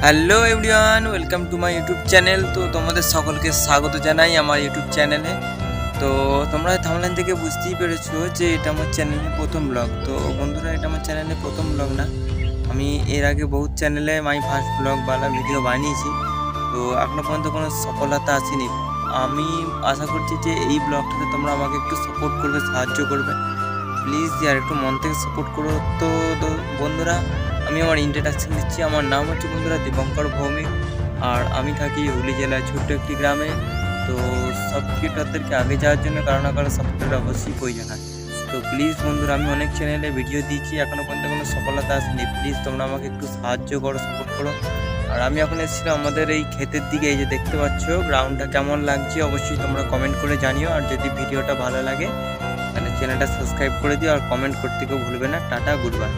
Hello everyone, welcome to my YouTube channel. তো তোমাদের সকলকে স্বাগত জানাই আমার ইউটিউব চ্যানেলে। তো তোমরা থাম্বনেল থেকে বুঝতেই পেরেছো যে এটা আমার চ্যানেলের প্রথম ব্লগ। তো বন্ধুরা, এটা আমার চ্যানেলের প্রথম ব্লগ না, আমি এর আগে বহুত চ্যানেলে my first blog Bala video বানিয়েছি। তো এখনো পর্যন্ত কোনো সফলতা আসেনি। আমি আশা করছি যে এই ব্লগটাতে তোমরা আমাকে একটু সাপোর্ট করবে, সাহায্য করবে। প্লিজ আর একটু মন থেকে সাপোর্ট করো। তো বন্ধুরা, আমি আমার ইন্ট্রোডাকশন দিচ্ছি। আমার নাম হচ্ছে বন্ধুরা দীপঙ্কর ভৌমিক, আর আমি থাকি হুগলি জেলার ছোট্ট একটি গ্রামে। তো সব ক্রিয়েটরদেরকে আগে যাওয়ার জন্য কারো না কারো সাপোর্টের অবশ্যই প্রয়োজন হয়। তো প্লিজ বন্ধুরা, আমি অনেক চ্যানেলে ভিডিও দিয়েছি, এখনও পর্যন্ত কোনো সফলতা আসেনি। প্লিজ তোমরা আমাকে একটু সাহায্য করো, সাপোর্ট করো। আর আমি এখন এসেছিলাম আমাদের এই ক্ষেতের দিকে। এই যে দেখতে পাচ্ছ গ্রাউন্ডটা কেমন লাগছে অবশ্যই তোমরা কমেন্ট করে জানিও। আর যদি ভিডিওটা ভালো লাগে তাহলে চ্যানেলটা সাবস্ক্রাইব করে দিও, আর কমেন্ট করতে কেউ ভুলবে না। Tata, good bye.